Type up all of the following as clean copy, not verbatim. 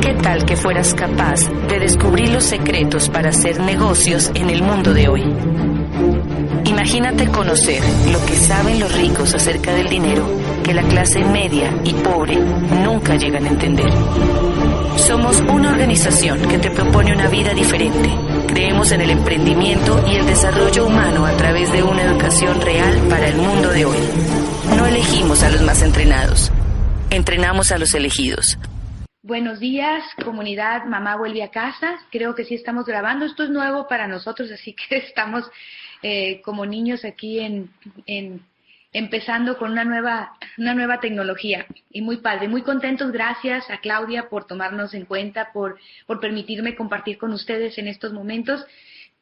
¿Qué tal que fueras capaz de descubrir los secretos para hacer negocios en el mundo de hoy? Imagínate conocer lo que saben los ricos acerca del dinero que la clase media y pobre nunca llegan a entender. Somos una organización que te propone una vida diferente. Creemos en el emprendimiento y el desarrollo humano a través de una educación real para el mundo de hoy. No elegimos a los más entrenados, entrenamos a los elegidos. Buenos días, comunidad Mamá Vuelve a Casa. Creo que sí estamos grabando. Esto es nuevo para nosotros, así que estamos como niños aquí empezando con una nueva tecnología. Y muy padre, muy contentos. Gracias a Claudia por tomarnos en cuenta, por permitirme compartir con ustedes en estos momentos.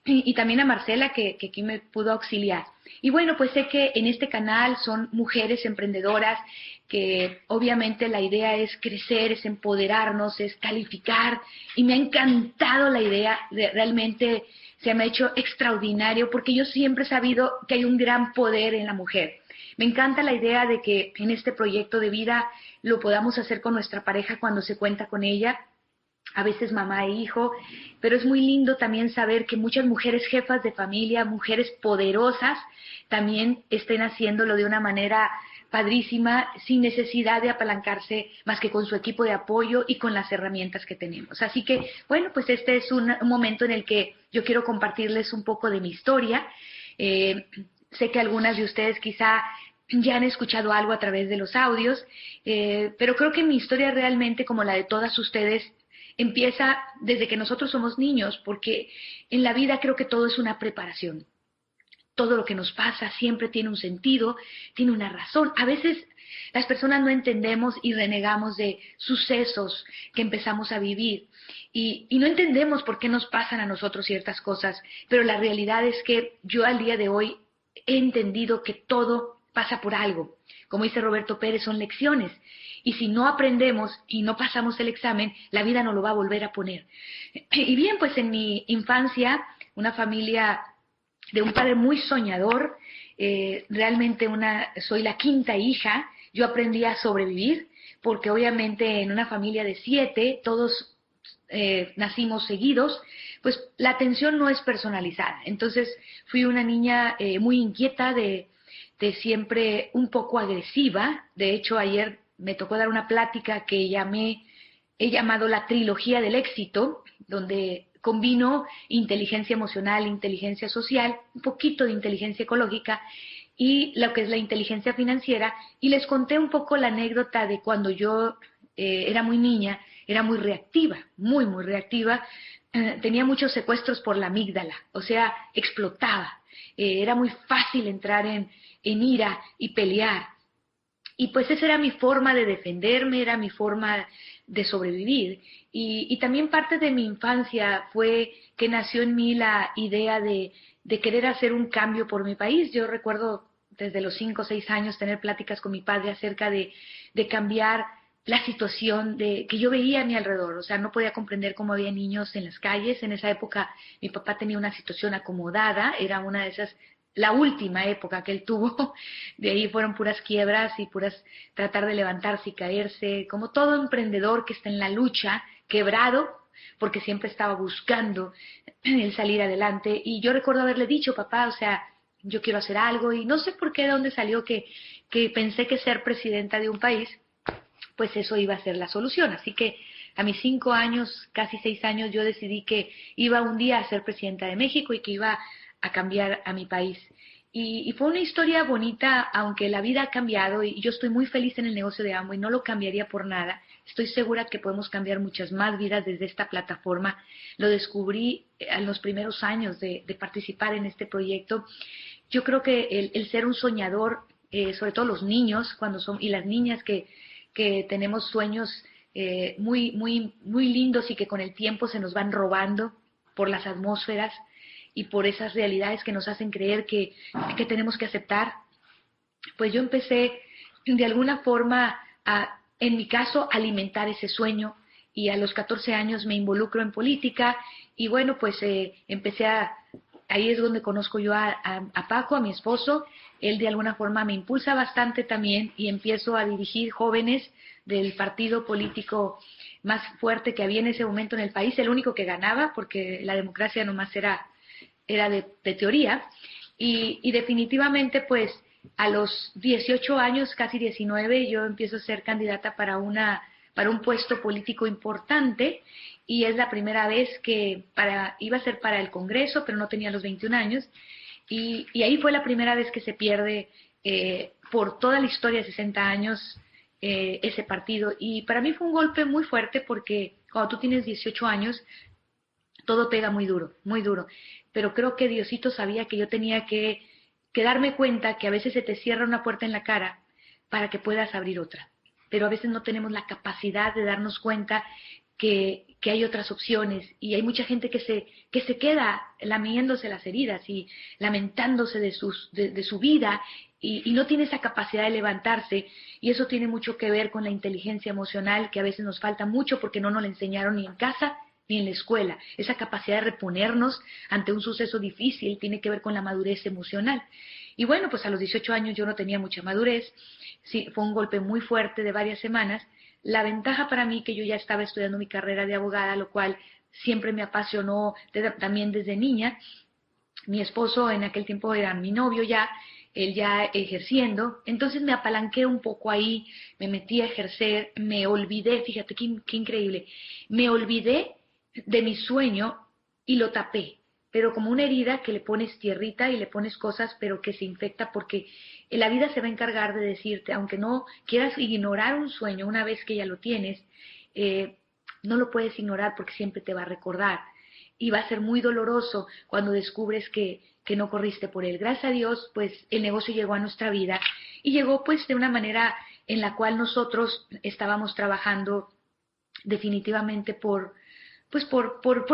Y también a Marcela, que aquí me pudo auxiliar. Y bueno, pues sé que en este canal son mujeres emprendedoras, que obviamente la idea es crecer, es empoderarnos, es calificar. Y me ha encantado la idea, realmente se me ha hecho extraordinario, porque yo siempre he sabido que hay un gran poder en la mujer. Me encanta la idea de que en este proyecto de vida lo podamos hacer con nuestra pareja cuando se cuenta con ella, a veces mamá e hijo, pero es muy lindo también saber que muchas mujeres jefas de familia, mujeres poderosas, también estén haciéndolo de una manera padrísima, sin necesidad de apalancarse más que con su equipo de apoyo y con las herramientas que tenemos. Así que, bueno, pues este es un momento en el que yo quiero compartirles un poco de mi historia. Sé que algunas de ustedes quizá ya han escuchado algo a través de los audios, pero creo que mi historia realmente, como la de todas ustedes, empieza desde que nosotros somos niños, porque en la vida creo que todo es una preparación. Todo lo que nos pasa siempre tiene un sentido, tiene una razón. A veces las personas no entendemos y renegamos de sucesos que empezamos a vivir y no entendemos por qué nos pasan a nosotros ciertas cosas, pero la realidad es que yo al día de hoy he entendido que todo pasa por algo. Como dice Roberto Pérez, son lecciones. Y si no aprendemos y no pasamos el examen, la vida nos lo va a volver a poner. Y bien, pues en mi infancia, una familia de un padre muy soñador, realmente soy la quinta hija. Yo aprendí a sobrevivir, porque obviamente en una familia de 7, todos nacimos seguidos, pues la atención no es personalizada. Entonces fui una niña muy inquieta, de siempre un poco agresiva. De hecho, ayer me tocó dar una plática que he llamado la trilogía del éxito, donde combino inteligencia emocional, inteligencia social, un poquito de inteligencia ecológica y lo que es la inteligencia financiera. Y les conté un poco la anécdota de cuando yo era muy niña, era muy reactiva, muy reactiva. Tenía muchos secuestros por la amígdala, o sea, explotaba. Era muy fácil entrar en ira y pelear. Y pues esa era mi forma de defenderme, era mi forma de sobrevivir. Y también parte de mi infancia fue que nació en mí la idea de querer hacer un cambio por mi país. Yo recuerdo desde los 5 o 6 años tener pláticas con mi padre acerca de cambiar la situación que yo veía a mi alrededor. O sea, no podía comprender cómo había niños en las calles. En esa época mi papá tenía una situación acomodada, era una de esas, la última época que él tuvo. De ahí fueron puras quiebras y puras tratar de levantarse y caerse, como todo emprendedor que está en la lucha, quebrado, porque siempre estaba buscando el salir adelante. Y yo recuerdo haberle dicho, papá, o sea, yo quiero hacer algo, y no sé por qué, de dónde salió que pensé que ser presidenta de un país, pues eso iba a ser la solución. Así que a mis 5 años, casi 6 años, yo decidí que iba un día a ser presidenta de México y que iba a cambiar a mi país. Y fue una historia bonita, aunque la vida ha cambiado y yo estoy muy feliz en el negocio de Amway, no lo cambiaría por nada. Estoy segura que podemos cambiar muchas más vidas desde esta plataforma. Lo descubrí en los primeros años de participar en este proyecto. Yo creo que el ser un soñador, sobre todo los niños y las niñas que tenemos sueños muy lindos y que con el tiempo se nos van robando por las atmósferas y por esas realidades que nos hacen creer que tenemos que aceptar, pues yo empecé de alguna forma en mi caso, alimentar ese sueño, y a los 14 años me involucro en política y bueno, pues empecé ahí es donde conozco yo a Paco, a mi esposo. Él de alguna forma me impulsa bastante también y empiezo a dirigir jóvenes del partido político más fuerte que había en ese momento en el país, el único que ganaba, porque la democracia nomás era de teoría, y definitivamente pues a los 18 años, casi 19, yo empiezo a ser candidata para un puesto político importante, y es la primera vez que iba a ser para el Congreso, pero no tenía los 21 años, y ahí fue la primera vez que se pierde por toda la historia de 60 años ese partido. Y para mí fue un golpe muy fuerte porque cuando tú tienes 18 años, todo pega muy duro, muy duro. Pero creo que Diosito sabía que yo tenía que darme cuenta que a veces se te cierra una puerta en la cara para que puedas abrir otra. Pero a veces no tenemos la capacidad de darnos cuenta que hay otras opciones, y hay mucha gente que se queda lamiéndose las heridas y lamentándose de su vida, y no tiene esa capacidad de levantarse, y eso tiene mucho que ver con la inteligencia emocional, que a veces nos falta mucho porque no nos la enseñaron ni en casa ni en la escuela. Esa capacidad de reponernos ante un suceso difícil tiene que ver con la madurez emocional. Y bueno, pues a los 18 años yo no tenía mucha madurez, sí, fue un golpe muy fuerte de varias semanas. La ventaja para mí que yo ya estaba estudiando mi carrera de abogada, lo cual siempre me apasionó también desde niña. Mi esposo en aquel tiempo era mi novio ya, él ya ejerciendo, entonces me apalanqué un poco ahí, me metí a ejercer, me olvidé, fíjate qué increíble, me olvidé de mi sueño y lo tapé, pero como una herida que le pones tierrita y le pones cosas, pero que se infecta, porque la vida se va a encargar de decirte, aunque no quieras ignorar un sueño una vez que ya lo tienes, no lo puedes ignorar porque siempre te va a recordar. Y va a ser muy doloroso cuando descubres que no corriste por él. Gracias a Dios, pues el negocio llegó a nuestra vida, y llegó pues de una manera en la cual nosotros estábamos trabajando definitivamente por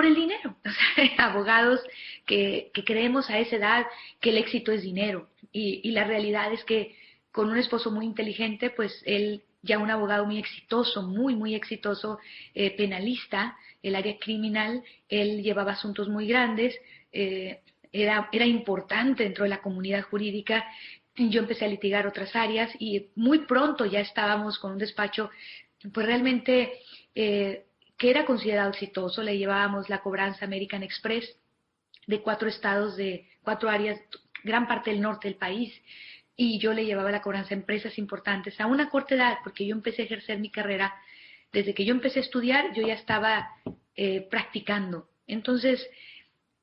el dinero. O sea, abogados que creemos a esa edad que el éxito es dinero, y la realidad es que con un esposo muy inteligente, pues él ya un abogado muy exitoso, muy exitoso, penalista, el área criminal, él llevaba asuntos muy grandes, era importante dentro de la comunidad jurídica. Yo empecé a litigar otras áreas, y muy pronto ya estábamos con un despacho, pues realmente que era considerado exitoso. Le llevábamos la cobranza American Express de 4 estados, de 4 áreas, gran parte del norte del país, y yo le llevaba la cobranza a empresas importantes a una corta edad, porque yo empecé a ejercer mi carrera, desde que yo empecé a estudiar, yo ya estaba practicando. Entonces,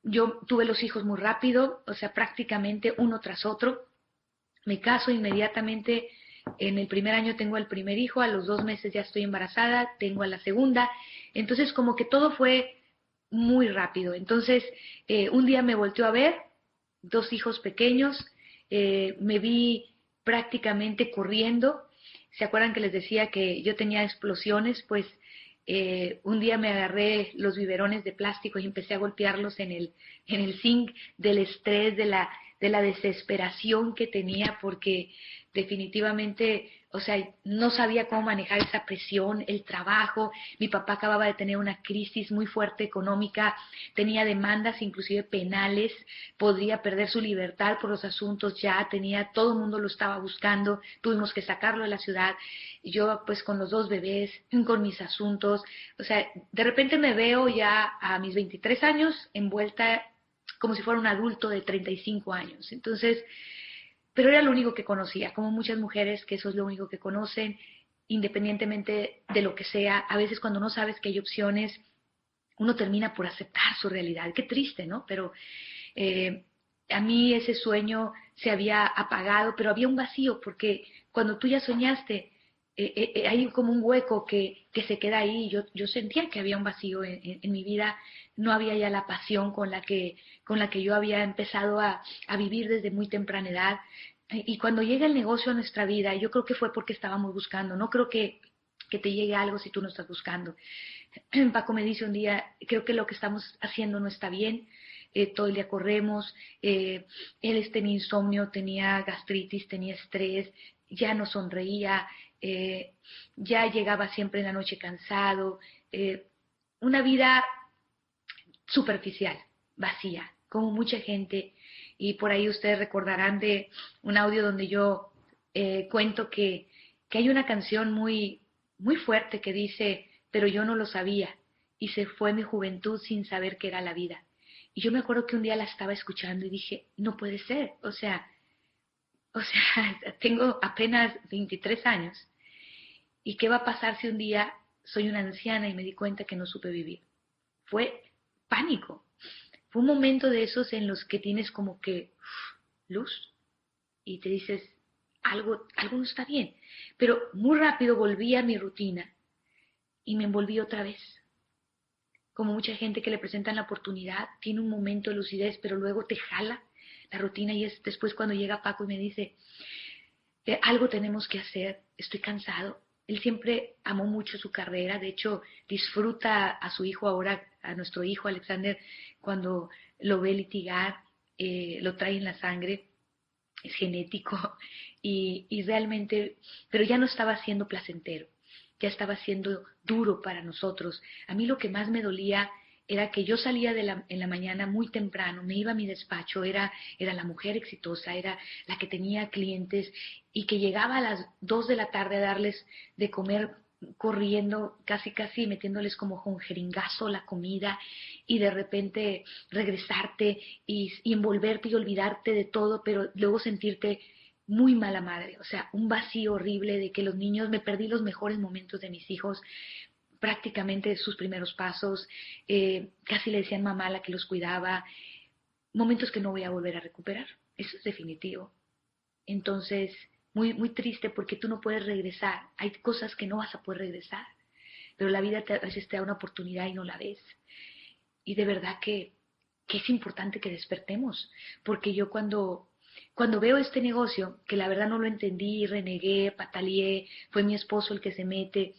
yo tuve los hijos muy rápido, o sea, prácticamente uno tras otro. Me caso inmediatamente, en el primer año tengo el primer hijo, a los 2 meses ya estoy embarazada, tengo a la segunda. Entonces, como que todo fue muy rápido. Entonces, un día me volteó a ver, 2 hijos pequeños, me vi prácticamente corriendo. ¿Se acuerdan que les decía que yo tenía explosiones? Pues un día me agarré los biberones de plástico y empecé a golpearlos en el zinc, del estrés, de la desesperación que tenía, porque definitivamente, o sea, no sabía cómo manejar esa presión, el trabajo. Mi papá acababa de tener una crisis muy fuerte económica, tenía demandas inclusive penales, podría perder su libertad por los asuntos, ya tenía, todo el mundo lo estaba buscando, tuvimos que sacarlo de la ciudad. Yo pues con los 2 bebés, con mis asuntos, o sea, de repente me veo ya a mis 23 años envuelta como si fuera un adulto de 35 años. Entonces, pero era lo único que conocía, como muchas mujeres que eso es lo único que conocen, independientemente de lo que sea. A veces cuando no sabes que hay opciones, uno termina por aceptar su realidad. Qué triste, ¿no? Pero a mí ese sueño se había apagado, pero había un vacío, porque cuando tú ya soñaste, hay como un hueco que se queda ahí. Yo sentía que había un vacío en mi vida, no había ya la pasión con la que yo había empezado a vivir desde muy temprana edad. Y cuando llega el negocio a nuestra vida, yo creo que fue porque estábamos buscando. No creo que te llegue algo si tú no estás buscando. Paco me dice un día, creo que lo que estamos haciendo no está bien, todo el día corremos, él tenía insomnio, tenía gastritis, tenía estrés, ya no sonreía, ya llegaba siempre en la noche cansado, una vida superficial, vacía, como mucha gente. Y por ahí ustedes recordarán de un audio donde yo cuento que hay una canción muy, muy fuerte que dice, pero yo no lo sabía y se fue mi juventud sin saber qué era la vida. Y yo me acuerdo que un día la estaba escuchando y dije, no puede ser, tengo apenas 23 años y qué va a pasar si un día soy una anciana y me di cuenta que no supe vivir. Fue pánico, fue un momento de esos en los que tienes como que luz y te dices, algo no está bien. Pero muy rápido volví a mi rutina y me envolví otra vez. Como mucha gente que le presentan la oportunidad, tiene un momento de lucidez, pero luego te jala la rutina y es después cuando llega Paco y me dice, algo tenemos que hacer, estoy cansado. Él siempre amó mucho su carrera, de hecho disfruta a su hijo ahora, a nuestro hijo Alexander, cuando lo ve litigar, lo trae en la sangre, es genético y realmente, pero ya no estaba siendo placentero, ya estaba siendo duro para nosotros. A mí lo que más me dolía era que yo salía en la mañana muy temprano, me iba a mi despacho, era la mujer exitosa, era la que tenía clientes y que llegaba a las 2 de la tarde a darles de comer corriendo, casi casi metiéndoles como con jeringazo la comida y de repente regresarte y envolverte y olvidarte de todo, pero luego sentirte muy mala madre, o sea, un vacío horrible de que los niños, me perdí los mejores momentos de mis hijos, prácticamente sus primeros pasos, casi le decían mamá a la que los cuidaba, momentos que no voy a volver a recuperar, eso es definitivo. Entonces, muy, muy triste porque tú no puedes regresar, hay cosas que no vas a poder regresar, pero la vida a veces te da una oportunidad y no la ves. Y de verdad que es importante que despertemos, porque yo cuando veo este negocio, que la verdad no lo entendí, renegué, pataleé, fue mi esposo el que se mete,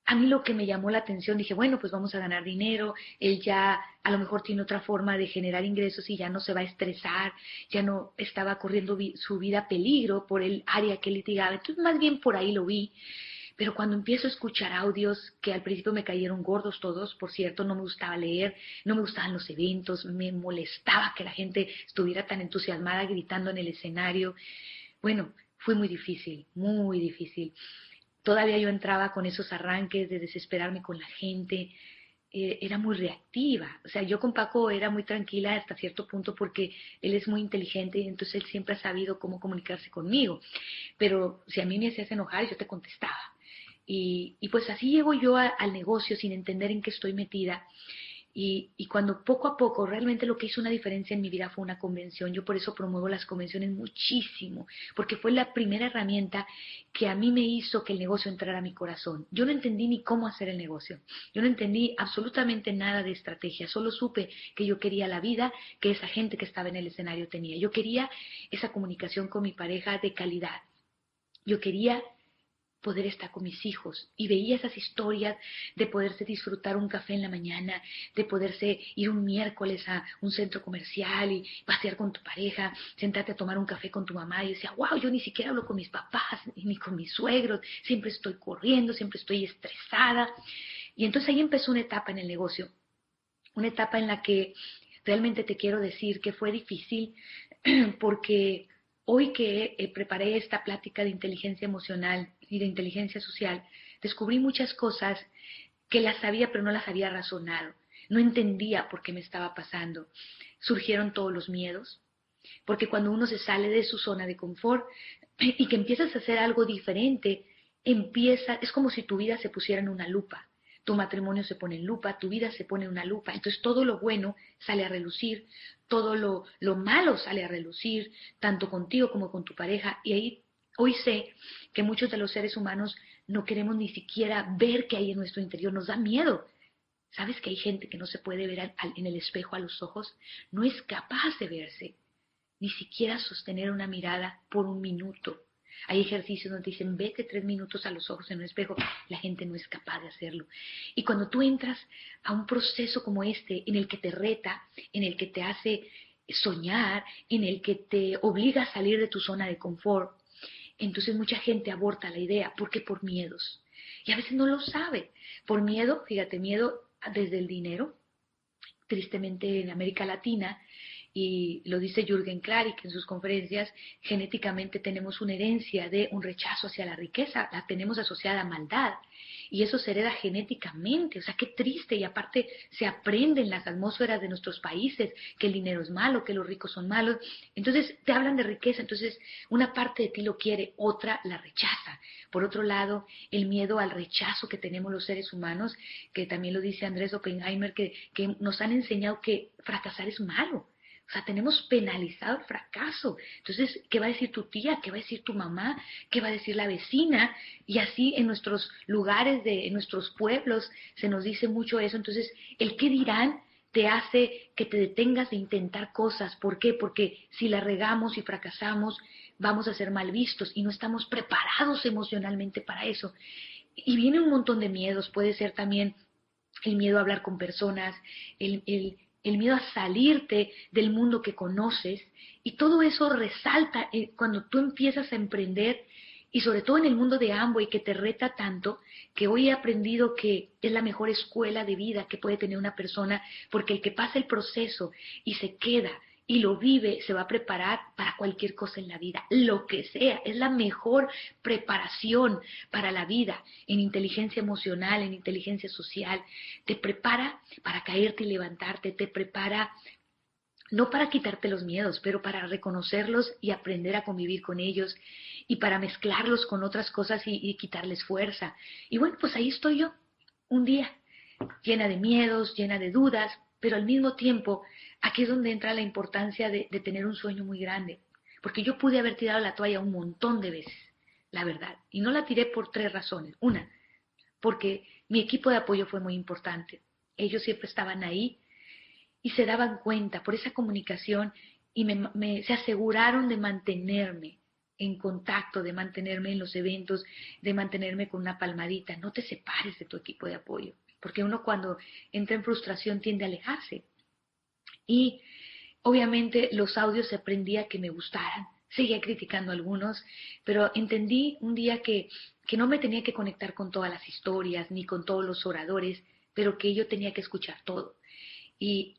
a mí lo que me llamó la atención, dije, bueno, pues vamos a ganar dinero, él ya a lo mejor tiene otra forma de generar ingresos y ya no se va a estresar, ya no estaba corriendo su vida peligro por el área que él litigaba, entonces más bien por ahí lo vi. Pero cuando empiezo a escuchar audios, que al principio me cayeron gordos todos, por cierto, no me gustaba leer, no me gustaban los eventos, me molestaba que la gente estuviera tan entusiasmada gritando en el escenario. Bueno, fue muy difícil, muy difícil. Todavía yo entraba con esos arranques de desesperarme con la gente, era muy reactiva. O sea, yo con Paco era muy tranquila hasta cierto punto porque él es muy inteligente y entonces él siempre ha sabido cómo comunicarse conmigo. Pero si a mí me hacías enojar, yo te contestaba. Y pues así llego yo al negocio sin entender en qué estoy metida. Y cuando poco a poco realmente lo que hizo una diferencia en mi vida fue una convención, yo por eso promuevo las convenciones muchísimo, porque fue la primera herramienta que a mí me hizo que el negocio entrara a mi corazón. Yo no entendí ni cómo hacer el negocio, yo no entendí absolutamente nada de estrategia, solo supe que yo quería la vida que esa gente que estaba en el escenario tenía. Yo quería esa comunicación con mi pareja de calidad. Yo quería poder estar con mis hijos y veía esas historias de poderse disfrutar un café en la mañana, de poderse ir un miércoles a un centro comercial y pasear con tu pareja, sentarte a tomar un café con tu mamá y decía, wow, yo ni siquiera hablo con mis papás ni con mis suegros, siempre estoy corriendo, siempre estoy estresada. Y entonces ahí empezó una etapa en el negocio, una etapa en la que realmente te quiero decir que fue difícil porque hoy que preparé esta plática de inteligencia emocional y de inteligencia social, descubrí muchas cosas que las sabía pero no las había razonado. No entendía por qué me estaba pasando. Surgieron todos los miedos, porque cuando uno se sale de su zona de confort y que empiezas a hacer algo diferente, es como si tu vida se pusiera en una lupa. Tu matrimonio se pone en lupa, tu vida se pone en una lupa, entonces todo lo bueno sale a relucir, todo lo malo sale a relucir, tanto contigo como con tu pareja, y ahí hoy sé que muchos de los seres humanos no queremos ni siquiera ver qué hay en nuestro interior, nos da miedo. ¿Sabes que hay gente que no se puede ver en el espejo a los ojos? No es capaz de verse, ni siquiera sostener una mirada por un minuto. Hay ejercicios donde dicen, vete 3 minutos a los ojos en un espejo. La gente no es capaz de hacerlo. Y cuando tú entras a un proceso como este, en el que te reta, en el que te hace soñar, en el que te obliga a salir de tu zona de confort, entonces mucha gente aborta la idea. ¿Por qué? Por miedos. Y a veces no lo sabe. Por miedo, fíjate, miedo desde el dinero. Tristemente en América Latina, y lo dice Jürgen Klarik en sus conferencias, genéticamente tenemos una herencia de un rechazo hacia la riqueza, la tenemos asociada a maldad, y eso se hereda genéticamente. O sea, qué triste, y aparte se aprende en las atmósferas de nuestros países que el dinero es malo, que los ricos son malos. Entonces te hablan de riqueza, entonces una parte de ti lo quiere, otra la rechaza. Por otro lado, el miedo al rechazo que tenemos los seres humanos, que también lo dice Andrés Oppenheimer, que nos han enseñado que fracasar es malo. O sea, tenemos penalizado el fracaso. Entonces, ¿qué va a decir tu tía? ¿Qué va a decir tu mamá? ¿Qué va a decir la vecina? Y así en nuestros lugares, en nuestros pueblos, se nos dice mucho eso. Entonces, el qué dirán te hace que te detengas de intentar cosas. ¿Por qué? Porque si la regamos y fracasamos, vamos a ser mal vistos y no estamos preparados emocionalmente para eso. Y viene un montón de miedos. Puede ser también el miedo a hablar con personas, el miedo a salirte del mundo que conoces, y todo eso resalta cuando tú empiezas a emprender, y sobre todo en el mundo de Amway, que te reta tanto, que hoy he aprendido que es la mejor escuela de vida que puede tener una persona, porque el que pasa el proceso y se queda y lo vive, se va a preparar para cualquier cosa en la vida, lo que sea. Es la mejor preparación para la vida, en inteligencia emocional, en inteligencia social. Te prepara para caerte y levantarte, te prepara no para quitarte los miedos, pero para reconocerlos y aprender a convivir con ellos, y para mezclarlos con otras cosas y quitarles fuerza. Y bueno, pues ahí estoy yo, un día, llena de miedos, llena de dudas, pero al mismo tiempo, aquí es donde entra la importancia de tener un sueño muy grande. Porque yo pude haber tirado la toalla un montón de veces, la verdad. Y no la tiré por 3 razones. Una, porque mi equipo de apoyo fue muy importante. Ellos siempre estaban ahí y se daban cuenta por esa comunicación, y se aseguraron de mantenerme en contacto, de mantenerme en los eventos, de mantenerme con una palmadita. No te separes de tu equipo de apoyo, porque uno cuando entra en frustración tiende a alejarse. Y obviamente los audios se aprendía que me gustaran, seguía criticando a algunos, pero entendí un día que no me tenía que conectar con todas las historias, ni con todos los oradores, pero que yo tenía que escuchar todo. Y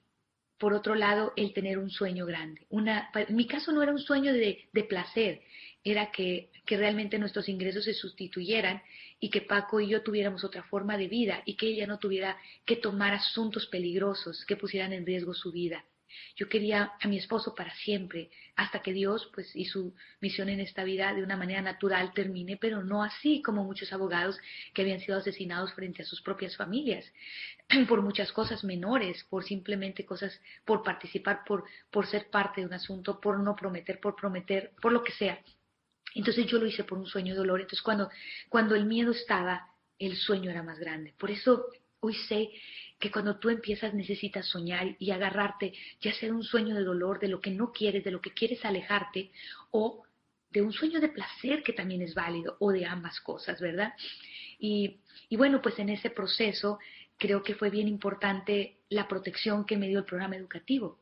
por otro lado, el tener un sueño grande. En mi caso no era un sueño de placer, era que realmente nuestros ingresos se sustituyeran, y que Paco y yo tuviéramos otra forma de vida, y que ella no tuviera que tomar asuntos peligrosos que pusieran en riesgo su vida. Yo quería a mi esposo para siempre, hasta que Dios, pues, y su misión en esta vida de una manera natural termine, pero no así como muchos abogados que habían sido asesinados frente a sus propias familias, por muchas cosas menores, por simplemente cosas, por participar, por ser parte de un asunto, por no prometer, por prometer, por lo que sea. Entonces yo lo hice por un sueño de dolor. Entonces cuando el miedo estaba, el sueño era más grande. Por eso hoy sé que cuando tú empiezas necesitas soñar y agarrarte, ya sea de un sueño de dolor, de lo que no quieres, de lo que quieres alejarte, o de un sueño de placer, que también es válido, o de ambas cosas, ¿verdad? Y bueno, pues en ese proceso creo que fue bien importante la protección que me dio el programa educativo.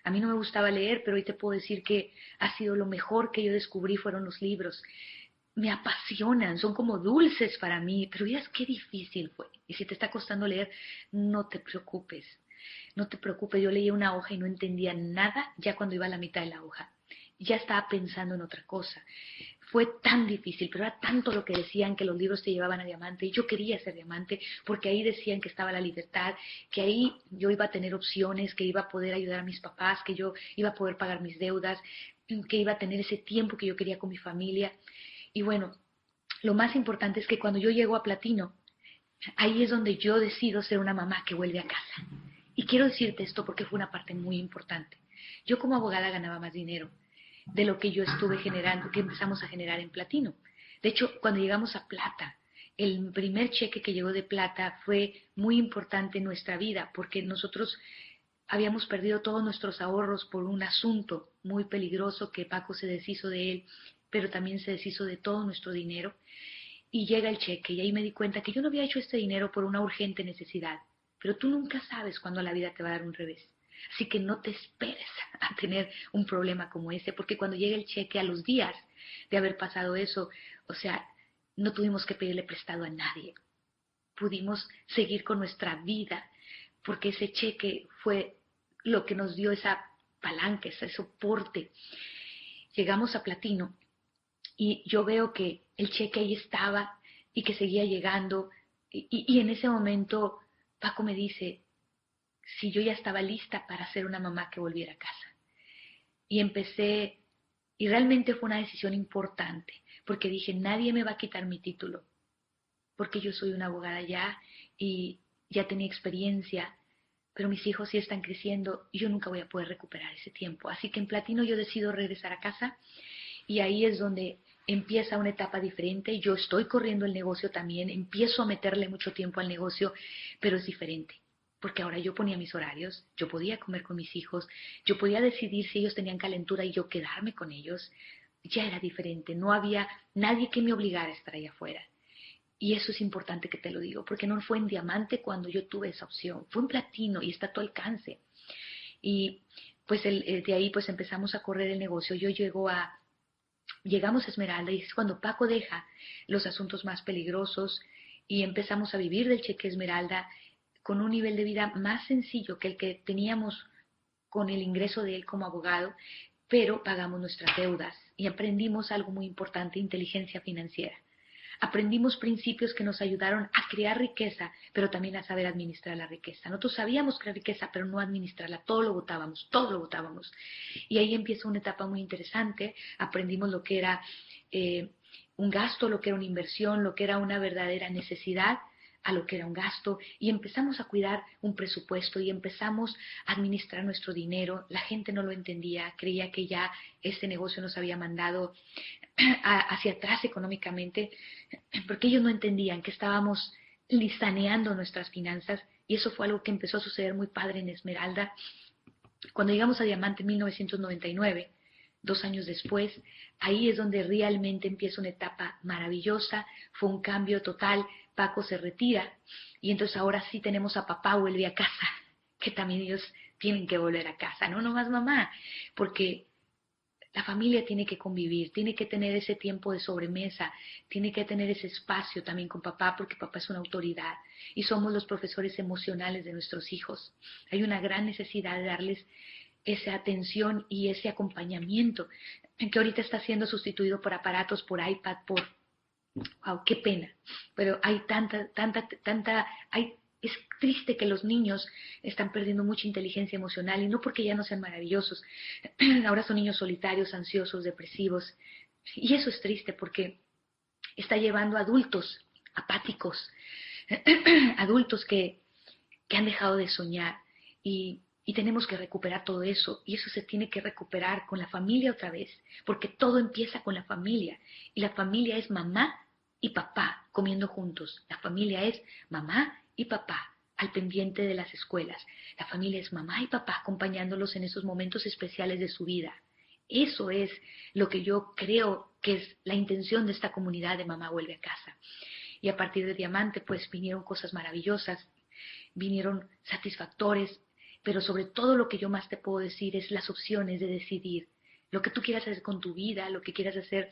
A mí no me gustaba leer, pero hoy te puedo decir que ha sido lo mejor que yo descubrí fueron los libros. Me apasionan, son como dulces para mí, pero veas qué difícil fue. Y si te está costando leer, no te preocupes, no te preocupes. Yo leía una hoja y no entendía nada ya cuando iba a la mitad de la hoja. Ya estaba pensando en otra cosa. Fue tan difícil, pero era tanto lo que decían que los libros te llevaban a diamante, y yo quería ser diamante, porque ahí decían que estaba la libertad, que ahí yo iba a tener opciones, que iba a poder ayudar a mis papás, que yo iba a poder pagar mis deudas, que iba a tener ese tiempo que yo quería con mi familia. Y bueno, lo más importante es que cuando yo llego a Platino, ahí es donde yo decido ser una mamá que vuelve a casa. Y quiero decirte esto porque fue una parte muy importante. Yo como abogada ganaba más dinero de lo que yo estuve generando, que empezamos a generar en Platino. De hecho, cuando llegamos a plata, el primer cheque que llegó de plata fue muy importante en nuestra vida, porque nosotros habíamos perdido todos nuestros ahorros por un asunto muy peligroso que Paco se deshizo de él, pero también se deshizo de todo nuestro dinero. Y llega el cheque, y ahí me di cuenta que yo no había hecho este dinero por una urgente necesidad, pero tú nunca sabes cuándo la vida te va a dar un revés. Así que no te esperes a tener un problema como ese, porque cuando llega el cheque, a los días de haber pasado eso, o sea, no tuvimos que pedirle prestado a nadie. Pudimos seguir con nuestra vida, porque ese cheque fue lo que nos dio esa palanca, ese soporte. Llegamos a Platino y yo veo que el cheque ahí estaba y que seguía llegando. Y en ese momento Paco me dice si yo ya estaba lista para ser una mamá que volviera a casa. Y empecé, y realmente fue una decisión importante, porque dije, nadie me va a quitar mi título, porque yo soy una abogada ya y ya tenía experiencia, pero mis hijos sí están creciendo y yo nunca voy a poder recuperar ese tiempo. Así que en Platino yo decido regresar a casa y ahí es donde empieza una etapa diferente. Yo estoy corriendo el negocio también, empiezo a meterle mucho tiempo al negocio, pero es diferente. Porque ahora yo ponía mis horarios, yo podía comer con mis hijos, yo podía decidir si ellos tenían calentura y yo quedarme con ellos. Ya era diferente, no había nadie que me obligara a estar allá afuera. Y eso es importante que te lo digo, porque no fue en diamante cuando yo tuve esa opción, fue en platino y está a tu alcance. Y pues de ahí pues empezamos a correr el negocio. Llegamos a Esmeralda y es cuando Paco deja los asuntos más peligrosos y empezamos a vivir del cheque Esmeralda con un nivel de vida más sencillo que el que teníamos con el ingreso de él como abogado, pero pagamos nuestras deudas y aprendimos algo muy importante, inteligencia financiera. Aprendimos principios que nos ayudaron a crear riqueza, pero también a saber administrar la riqueza. Nosotros sabíamos crear riqueza, pero no administrarla. Todo lo botábamos, todo lo botábamos. Y ahí empieza una etapa muy interesante. Aprendimos lo que era un gasto, lo que era una inversión, lo que era una verdadera necesidad, a lo que era un gasto, y empezamos a cuidar un presupuesto y empezamos a administrar nuestro dinero. La gente no lo entendía, creía que ya este negocio nos había mandado hacia atrás económicamente, porque ellos no entendían que estábamos lisaneando nuestras finanzas, y eso fue algo que empezó a suceder muy padre en Esmeralda. Cuando llegamos a Diamante en 1999, 2 años después, ahí es donde realmente empieza una etapa maravillosa, fue un cambio total. Paco se retira y entonces ahora sí tenemos a papá vuelve a casa, que también ellos tienen que volver a casa, no nomás mamá, porque la familia tiene que convivir, tiene que tener ese tiempo de sobremesa, tiene que tener ese espacio también con papá, porque papá es una autoridad y somos los profesores emocionales de nuestros hijos. Hay una gran necesidad de darles esa atención y ese acompañamiento, que ahorita está siendo sustituido por aparatos, por iPad, wow, qué pena, pero hay es triste que los niños están perdiendo mucha inteligencia emocional, y no porque ya no sean maravillosos, ahora son niños solitarios, ansiosos, depresivos, y eso es triste porque está llevando a adultos apáticos, adultos que han dejado de soñar, y tenemos que recuperar todo eso, y eso se tiene que recuperar con la familia otra vez, porque todo empieza con la familia, y la familia es mamá y papá comiendo juntos. La familia es mamá y papá al pendiente de las escuelas. La familia es mamá y papá acompañándolos en esos momentos especiales de su vida. Eso es lo que yo creo que es la intención de esta comunidad de Mamá Vuelve a Casa. Y a partir de Diamante, pues vinieron cosas maravillosas, vinieron satisfactores, pero sobre todo lo que yo más te puedo decir es las opciones de decidir lo que tú quieras hacer con tu vida, lo que quieras hacer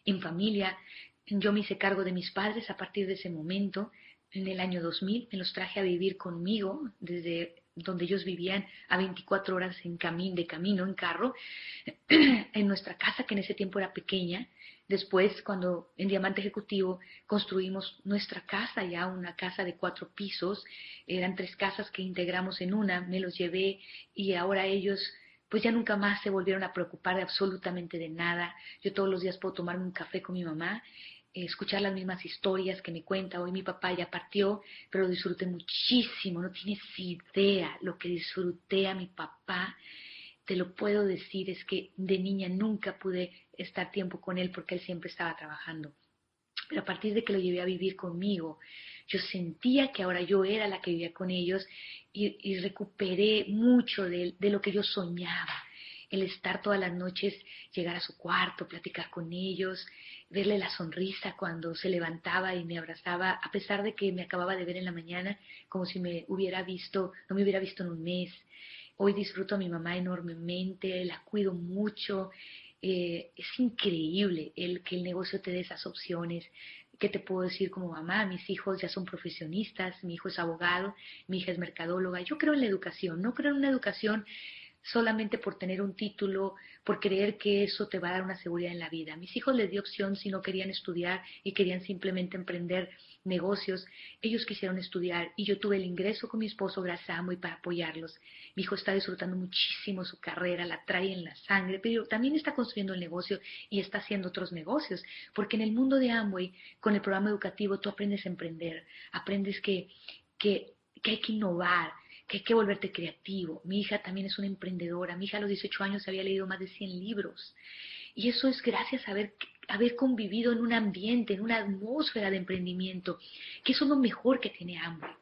en familia. Yo me hice cargo de mis padres a partir de ese momento. En el año 2000 me los traje a vivir conmigo desde donde ellos vivían a 24 horas de camino, en carro, en nuestra casa, que en ese tiempo era pequeña. Después, cuando en Diamante Ejecutivo construimos nuestra casa, ya una casa de 4 pisos, eran 3 casas que integramos en una, me los llevé, y ahora ellos pues ya nunca más se volvieron a preocupar de absolutamente de nada. Yo todos los días puedo tomarme un café con mi mamá, escuchar las mismas historias que me cuenta. Hoy mi papá ya partió, pero lo disfruté muchísimo, no tienes idea lo que disfruté a mi papá. Te lo puedo decir, es que de niña nunca pude estar tiempo con él porque él siempre estaba trabajando. Pero a partir de que lo llevé a vivir conmigo, yo sentía que ahora yo era la que vivía con ellos, y recuperé mucho de lo que yo soñaba. El estar todas las noches, llegar a su cuarto, platicar con ellos, verle la sonrisa cuando se levantaba y me abrazaba, a pesar de que me acababa de ver en la mañana, como si no me hubiera visto en un mes. Hoy disfruto a mi mamá enormemente, la cuido mucho. Es increíble que el negocio te dé esas opciones. ¿Qué te puedo decir como mamá? Mis hijos ya son profesionistas, mi hijo es abogado, mi hija es mercadóloga. Yo creo en la educación, no creo en una educación solamente por tener un título, por creer que eso te va a dar una seguridad en la vida. A mis hijos les di opción si no querían estudiar y querían simplemente emprender negocios. Ellos quisieron estudiar y yo tuve el ingreso con mi esposo gracias a Amway para apoyarlos. Mi hijo está disfrutando muchísimo su carrera, la trae en la sangre, pero también está construyendo el negocio y está haciendo otros negocios, porque en el mundo de Amway, con el programa educativo, tú aprendes a emprender, aprendes que hay que innovar, que hay que volverte creativo. Mi hija también es una emprendedora. Mi hija a los 18 años había leído más de 100 libros. Y eso es gracias a haber convivido en un ambiente, en una atmósfera de emprendimiento, que eso es lo mejor que tiene Amway.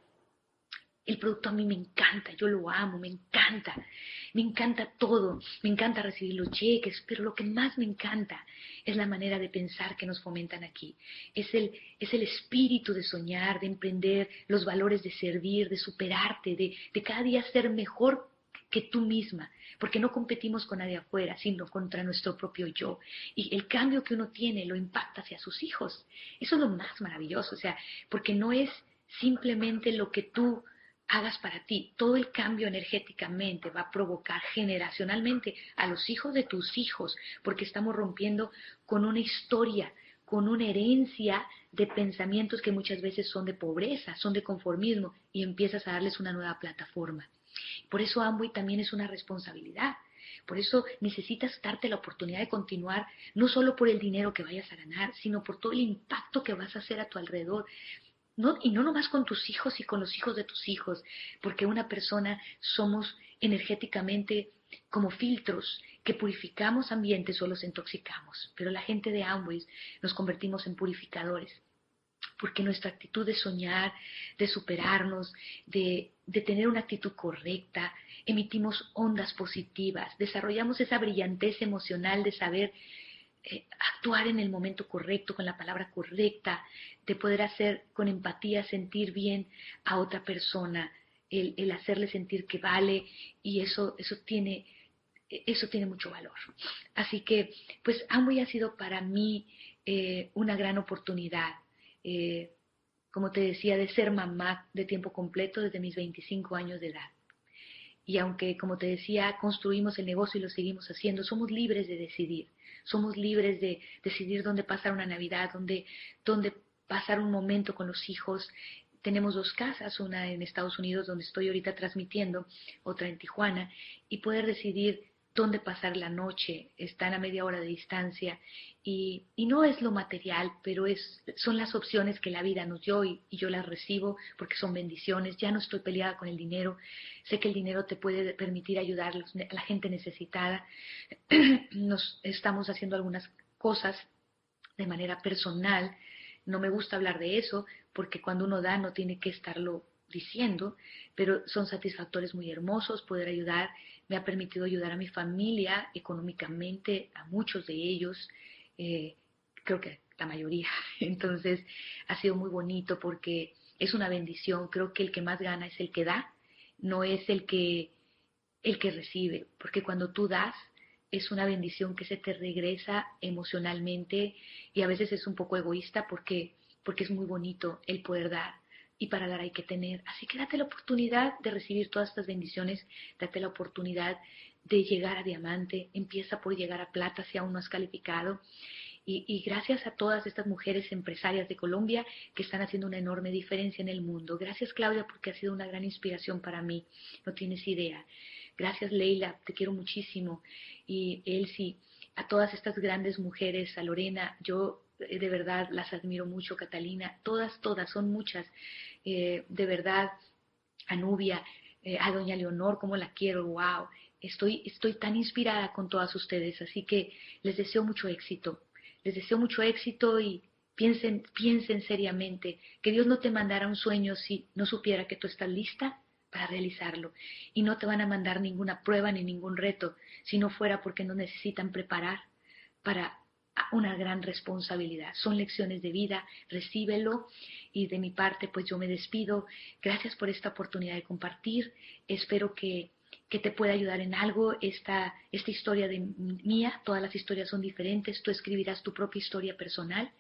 El producto a mí me encanta, yo lo amo, me encanta todo, me encanta recibir los cheques, pero lo que más me encanta es la manera de pensar que nos fomentan aquí. Es el espíritu de soñar, de emprender, los valores de servir, de superarte, de cada día ser mejor que tú misma, porque no competimos con nadie afuera, sino contra nuestro propio yo. Y el cambio que uno tiene lo impacta hacia sus hijos. Eso es lo más maravilloso, o sea, porque no es simplemente lo que tú hagas para ti. Todo el cambio energéticamente va a provocar generacionalmente a los hijos de tus hijos, porque estamos rompiendo con una historia, con una herencia de pensamientos que muchas veces son de pobreza, son de conformismo, y empiezas a darles una nueva plataforma. Por eso Amway también es una responsabilidad. Por eso necesitas darte la oportunidad de continuar, no solo por el dinero que vayas a ganar, sino por todo el impacto que vas a hacer a tu alrededor. Y no nomás con tus hijos y con los hijos de tus hijos, porque una persona somos energéticamente como filtros que purificamos ambientes o los intoxicamos. Pero la gente de Amway nos convertimos en purificadores, porque nuestra actitud de soñar, de superarnos, de tener una actitud correcta, emitimos ondas positivas, desarrollamos esa brillantez emocional de saber actuar en el momento correcto, con la palabra correcta, de poder hacer con empatía, sentir bien a otra persona, el hacerle sentir que vale, y eso tiene mucho valor. Así que, pues, Amway ha sido para mí una gran oportunidad, como te decía, de ser mamá de tiempo completo desde mis 25 años de edad. Y aunque, como te decía, construimos el negocio y lo seguimos haciendo, somos libres de decidir. Somos libres de decidir dónde pasar una Navidad, dónde pasar un momento con los hijos. Tenemos 2 casas, una en Estados Unidos, donde estoy ahorita transmitiendo, otra en Tijuana, y poder decidir dónde pasar la noche. Están a media hora de distancia, y no es lo material, pero son las opciones que la vida nos dio, y yo las recibo porque son bendiciones. Ya no estoy peleada con el dinero. Sé que el dinero te puede permitir ayudar a la gente necesitada. Nos estamos haciendo algunas cosas de manera personal. No me gusta hablar de eso porque cuando uno da no tiene que estarlo diciendo, pero son satisfactores muy hermosos poder ayudar. Me ha permitido ayudar a mi familia económicamente, a muchos de ellos, creo que la mayoría. Entonces ha sido muy bonito porque es una bendición. Creo que el que más gana es el que da, no es el que recibe, porque cuando tú das es una bendición que se te regresa emocionalmente, y a veces es un poco egoísta porque es muy bonito el poder dar, y para dar hay que tener. Así que date la oportunidad de recibir todas estas bendiciones, date la oportunidad de llegar a diamante, empieza por llegar a plata si aún no has calificado. Y gracias a todas estas mujeres empresarias de Colombia que están haciendo una enorme diferencia en el mundo. Gracias, Claudia, porque ha sido una gran inspiración para mí, no tienes idea. Gracias, Leila, te quiero muchísimo. Y Elsie, a todas estas grandes mujeres, a Lorena, yo de verdad las admiro mucho, Catalina, todas, son muchas, de verdad, a Nubia, a doña Leonor, como la quiero, wow. Estoy tan inspirada con todas ustedes, así que les deseo mucho éxito. Les deseo mucho éxito y piensen seriamente que Dios no te mandara un sueño si no supiera que tú estás lista para realizarlo. Y no te van a mandar ninguna prueba ni ningún reto si no fuera porque nos necesitan preparar para una gran responsabilidad. Son lecciones de vida, recíbelo. Y de mi parte, pues yo me despido. Gracias por esta oportunidad de compartir. Espero que te pueda ayudar en algo esta historia mía. Todas las historias son diferentes, tú escribirás tu propia historia personal,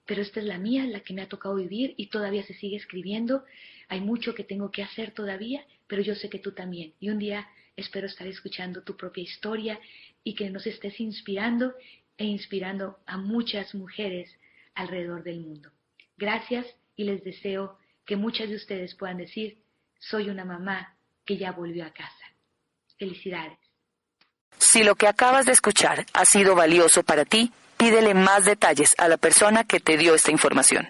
pero esta es la mía, la que me ha tocado vivir y todavía se sigue escribiendo. Hay mucho que tengo que hacer todavía, pero yo sé que tú también. Y un día espero estar escuchando tu propia historia y que nos estés inspirando e inspirando a muchas mujeres alrededor del mundo. Gracias y les deseo que muchas de ustedes puedan decir, soy una mamá que ya volvió a casa. Felicidades. Si lo que acabas de escuchar ha sido valioso para ti, pídele más detalles a la persona que te dio esta información.